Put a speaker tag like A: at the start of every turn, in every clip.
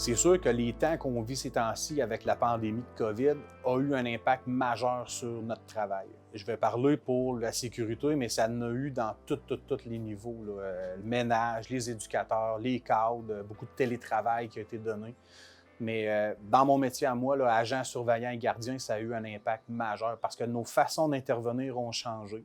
A: C'est sûr que les temps qu'on vit ces temps-ci avec la pandémie de COVID a eu un impact majeur sur notre travail. Je vais parler pour la sécurité, mais ça en a eu dans tous les niveaux, là. Le ménage, les éducateurs, les cadres, beaucoup de télétravail qui a été donné. Mais dans mon métier à moi, là, agent, surveillant et gardien, ça a eu un impact majeur parce que nos façons d'intervenir ont changé.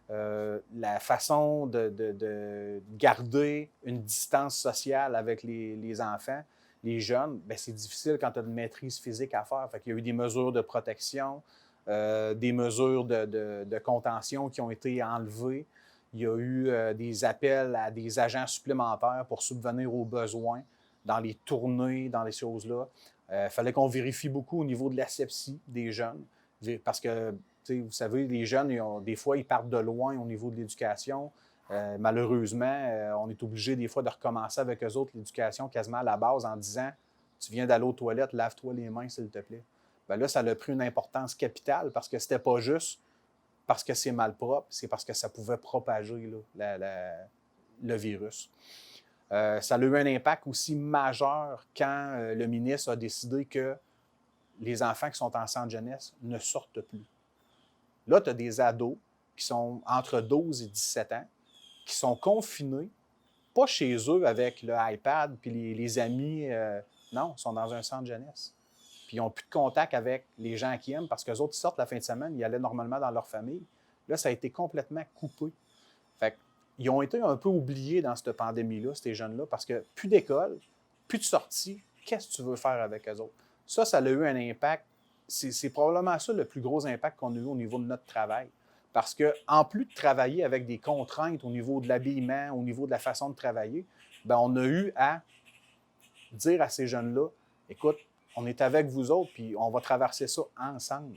A: La façon de garder une distance sociale avec les enfants, les jeunes, bien, c'est difficile quand tu as une maîtrise physique à faire. Fait qu'il y a eu des mesures de protection, des mesures de contention qui ont été enlevées. Il y a eu des appels à des agents supplémentaires pour subvenir aux besoins dans les tournées, dans les choses-là. Il fallait qu'on vérifie beaucoup au niveau de l'asepsie des jeunes, parce que vous savez, les jeunes, des fois, ils partent de loin au niveau de l'éducation. Malheureusement, on est obligé des fois de recommencer avec eux autres l'éducation quasiment à la base en disant « Tu viens d'aller aux toilettes, lave-toi les mains, s'il te plaît. » Bien là, ça a pris une importance capitale parce que c'était pas juste parce que c'est mal propre, c'est parce que ça pouvait propager là, le virus. Ça a eu un impact aussi majeur quand le ministre a décidé que les enfants qui sont en centre jeunesse ne sortent plus. Là, tu as des ados qui sont entre 12 et 17 ans, qui sont confinés, pas chez eux avec le iPad puis les amis. Non, ils sont dans un centre jeunesse. Puis ils n'ont plus de contact avec les gens qui aiment parce qu'eux autres, ils sortent la fin de semaine, ils allaient normalement dans leur famille. Là, ça a été complètement coupé. Fait qu'ils ont été un peu oubliés dans cette pandémie-là, ces jeunes-là, parce que plus d'école, plus de sortie, qu'est-ce que tu veux faire avec eux autres? Ça a eu un impact. C'est probablement ça le plus gros impact qu'on a eu au niveau de notre travail. Parce qu'en plus de travailler avec des contraintes au niveau de l'habillement, au niveau de la façon de travailler, bien, on a eu à dire à ces jeunes-là, écoute, on est avec vous autres, puis on va traverser ça ensemble.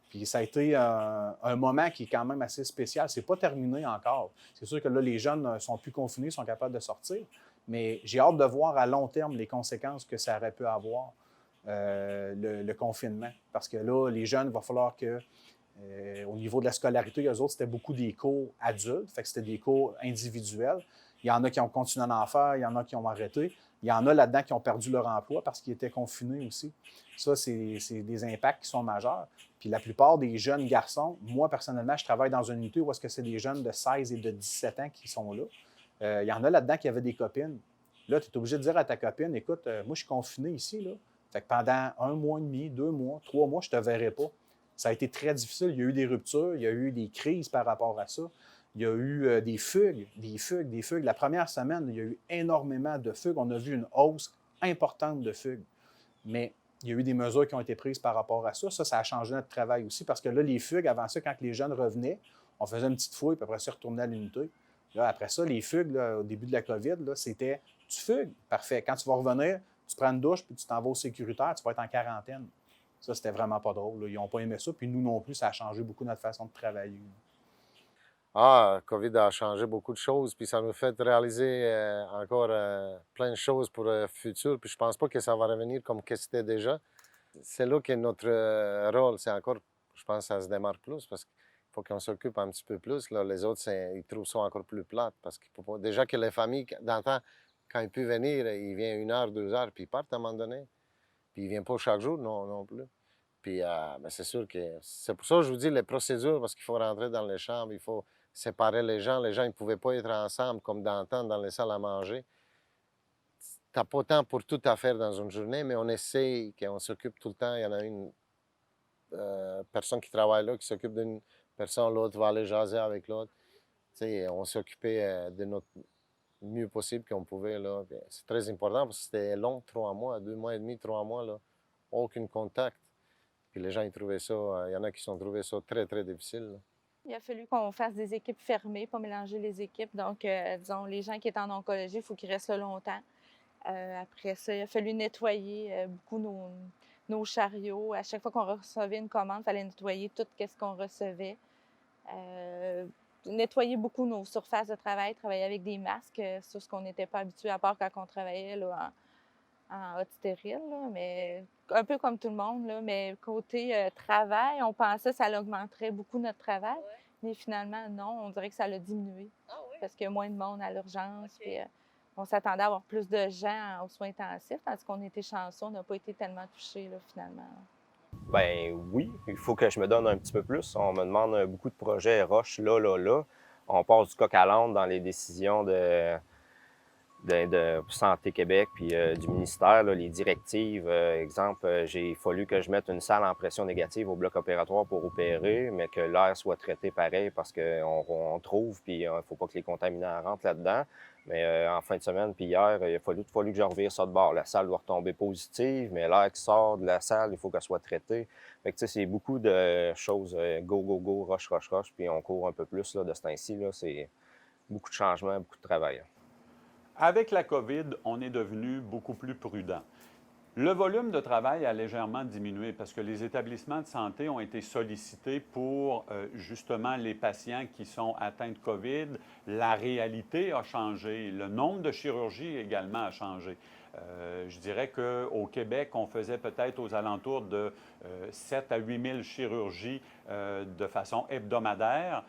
A: Puis ça a été un moment qui est quand même assez spécial. C'est pas terminé encore. C'est sûr que là, les jeunes ne sont plus confinés, sont capables de sortir, mais j'ai hâte de voir à long terme les conséquences que ça aurait pu avoir, le confinement. Parce que là, les jeunes, il va falloir que, au niveau de la scolarité, eux autres, c'était beaucoup des cours adultes, fait que c'était des cours individuels. Il y en a qui ont continué à en faire, il y en a qui ont arrêté. Il y en a là-dedans qui ont perdu leur emploi parce qu'ils étaient confinés aussi. Ça, c'est des impacts qui sont majeurs. Puis la plupart des jeunes garçons, moi, personnellement, je travaille dans une unité où est-ce que c'est des jeunes de 16 et de 17 ans qui sont là. Il y en a là-dedans qui avaient des copines. Là, tu es obligé de dire à ta copine, écoute, moi, je suis confiné ici, là. Fait que pendant 1 mois et demi, 2 mois, 3 mois, je ne te verrai pas. Ça a été très difficile. Il y a eu des ruptures, il y a eu des crises par rapport à ça. Il y a eu des fugues. La première semaine, il y a eu énormément de fugues. On a vu une hausse importante de fugues. Mais il y a eu des mesures qui ont été prises par rapport à ça. Ça a changé notre travail aussi parce que là, les fugues, avant ça, quand les jeunes revenaient, on faisait une petite fouille, puis après ça, ils retournaient à l'unité. Là, après ça, les fugues, là, au début de la COVID, là, c'était tu fugues, parfait. Quand tu vas revenir, tu prends une douche, puis tu t'en vas au sécuritaire, tu vas être en quarantaine. Ça, c'était vraiment pas drôle, là. Ils n'ont pas aimé ça, puis nous non plus, ça a changé beaucoup notre façon de travailler.
B: Ah, COVID a changé beaucoup de choses, puis ça nous fait réaliser encore plein de choses pour le futur, puis je pense pas que ça va revenir comme que c'était déjà. C'est là que notre rôle, c'est encore, je pense, ça se démarque plus parce qu'il faut qu'on s'occupe un petit peu plus. Là, les autres, ils trouvent ça encore plus plate parce qu'il faut pas... Déjà que les familles, d'antan, quand ils peuvent venir, ils viennent 1 heure, 2 heures, puis ils partent à un moment donné. Puis ils ne viennent pas chaque jour, non plus. Puis ben, c'est sûr que c'est pour ça que je vous dis les procédures, parce qu'il faut rentrer dans les chambres, il faut séparer les gens. Les gens, ils ne pouvaient pas être ensemble comme d'antan dans les salles à manger. Tu n'as pas temps pour tout à faire dans une journée, mais on essaye, qu'on s'occupe tout le temps. Il y en a une personne qui travaille là, qui s'occupe d'une personne, l'autre va aller jaser avec l'autre. Tu sais, on s'occupait de notre mieux possible qu'on pouvait. Là. C'est très important parce que c'était long, 3 mois, 2 mois et demi, 3 mois, là, aucun contact. Puis les gens, ils trouvaient ça, il y en a qui ont trouvé ça très, très difficile. Là.
C: Il a fallu qu'on fasse des équipes fermées, pas mélanger les équipes. Donc, disons, les gens qui étaient en oncologie, il faut qu'ils restent là longtemps. Après ça, il a fallu nettoyer beaucoup nos chariots. À chaque fois qu'on recevait une commande, il fallait nettoyer tout ce qu'on recevait. Nettoyer beaucoup nos surfaces de travail, travailler avec des masques, sur ce qu'on n'était pas habitué, à part quand on travaillait là, en haute stérile, là, mais un peu comme tout le monde. Là, mais côté travail, on pensait que ça augmenterait beaucoup notre travail, mais finalement, non, on dirait que ça l'a diminué. Parce qu'il y a moins de monde à l'urgence. Puis, On s'attendait à avoir plus de gens aux soins intensifs, tandis qu'on était chanceux, on n'a pas été tellement touchés, là, finalement.
D: Ben oui, il faut que je me donne un petit peu plus. On me demande beaucoup de projets roches là. On passe du coq à l'âne dans les décisions de Santé Québec puis du ministère, là, les directives. Exemple, j'ai fallu que je mette une salle en pression négative au bloc opératoire pour opérer, mais que l'air soit traité pareil parce qu'on trouve, puis il ne faut pas que les contaminants rentrent là-dedans. Mais en fin de semaine, puis hier, il a fallu que je revire ça de bord. La salle doit retomber positive, mais l'air qui sort de la salle, il faut qu'elle soit traitée. Fait que, tu sais, c'est beaucoup de choses go, rush, puis on court un peu plus là, de ce temps-ci. Là, c'est beaucoup de changements, beaucoup de travail.
E: Avec la COVID, on est devenu beaucoup plus prudent. Le volume de travail a légèrement diminué parce que les établissements de santé ont été sollicités pour justement les patients qui sont atteints de COVID. La réalité a changé. Le nombre de chirurgies également a changé. Je dirais qu'au Québec, on faisait peut-être aux alentours de 7 à 8 000 chirurgies de façon hebdomadaire.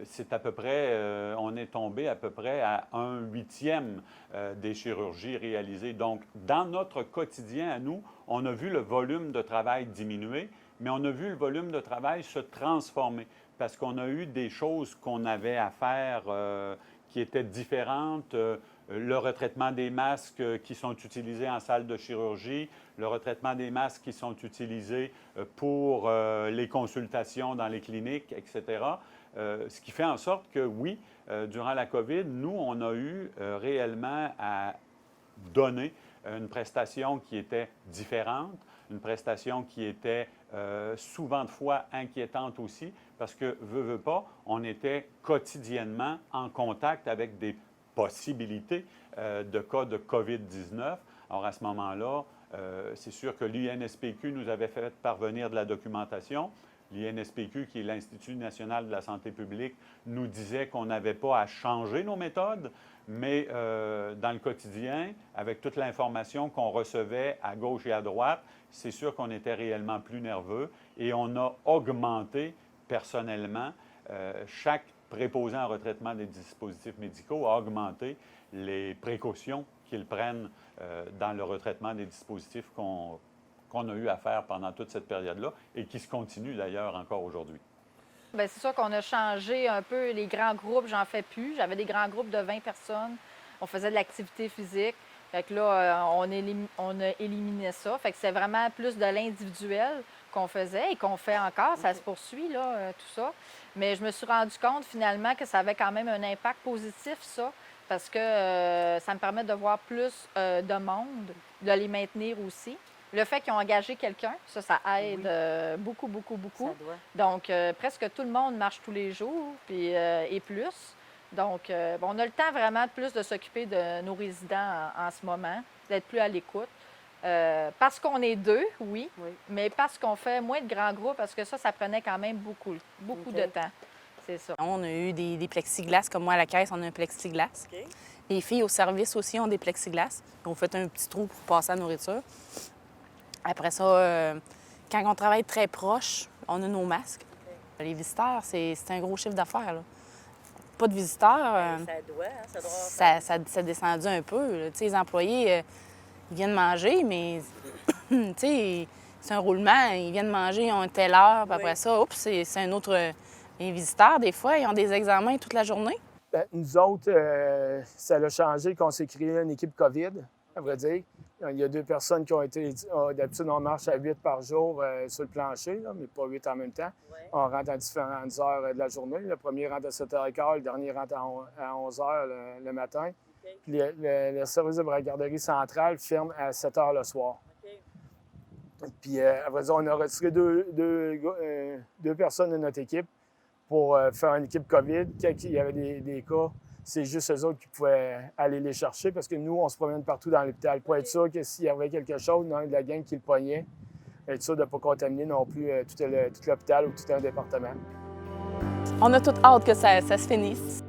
E: C'est à peu près, on est tombé à peu près à 1/8 des chirurgies réalisées. Donc, dans notre quotidien à nous, on a vu le volume de travail diminuer, mais on a vu le volume de travail se transformer parce qu'on a eu des choses qu'on avait à faire qui étaient différentes. Le retraitement des masques qui sont utilisés en salle de chirurgie, le retraitement des masques qui sont utilisés pour les consultations dans les cliniques, etc. Ce qui fait en sorte que, oui, durant la COVID, nous, on a eu réellement à donner une prestation qui était différente, une prestation qui était souvent de fois inquiétante aussi, parce que, veut pas, on était quotidiennement en contact avec des possibilités de cas de COVID-19. Alors, à ce moment-là, c'est sûr que l'INSPQ nous avait fait parvenir de la documentation. L'INSPQ, qui est l'Institut national de la santé publique, nous disait qu'on n'avait pas à changer nos méthodes, mais dans le quotidien, avec toute l'information qu'on recevait à gauche et à droite, c'est sûr qu'on était réellement plus nerveux et on a augmenté personnellement chaque préposant en retraitement des dispositifs médicaux a augmenté les précautions qu'ils prennent dans le retraitement des dispositifs qu'on a eu à faire pendant toute cette période-là et qui se continue d'ailleurs encore aujourd'hui.
F: Bien, c'est sûr qu'on a changé un peu les grands groupes, j'en fais plus. J'avais des grands groupes de 20 personnes. On faisait de l'activité physique. Fait que là, on a éliminé ça. Fait que c'est vraiment plus de l'individuel qu'on faisait et qu'on fait encore. Ça se poursuit, là, tout ça. Mais je me suis rendu compte finalement que ça avait quand même un impact positif, ça, parce que ça me permet de voir plus de monde, de les maintenir aussi. Le fait qu'ils ont engagé quelqu'un, ça aide beaucoup.
G: Ça doit.
F: Donc, presque tout le monde marche tous les jours puis, et plus. Donc, on a le temps vraiment de plus de s'occuper de nos résidents en ce moment, d'être plus à l'écoute. Parce qu'on est deux, oui, mais parce qu'on fait moins de grands groupes, parce que ça prenait quand même beaucoup de temps. C'est ça.
G: On a eu des plexiglas, comme moi à la caisse, on a un plexiglas. Okay. Les filles au service aussi ont des plexiglas. On fait un petit trou pour passer la nourriture. Après ça, quand on travaille très proche, on a nos masques. Okay. Les visiteurs, c'est un gros chiffre d'affaires, là. Pas de visiteurs. Ça a descendu un peu. Les employés, ils viennent manger, mais c'est un roulement. Ils viennent manger, ils ont une telle heure, puis après ça, oups, c'est un autre. Les visiteurs, des fois, ils ont des examens toute la journée.
H: Bien, nous autres, ça a changé qu'on s'est créé une équipe COVID, à vrai dire. Il y a 2 personnes qui ont été... D'habitude, on marche à 8 par jour sur le plancher, là, mais pas 8 en même temps. Ouais. On rentre à différentes heures de la journée. Le premier rentre à 7h15, le dernier rentre à 11h le matin. Okay. Puis le service de bragarderie centrale ferme à 7h le soir. Okay. Puis, à vrai dire, on a retiré deux personnes de notre équipe pour faire une équipe COVID. Quand il y avait des cas, c'est juste eux autres qui pouvaient aller les chercher parce que nous, on se promène partout dans l'hôpital pour être sûr que s'il y avait quelque chose, il y a de la gang qui le pognait, être sûr de ne pas contaminer non plus tout l'hôpital ou tout un département.
G: On a toute hâte que ça se finisse.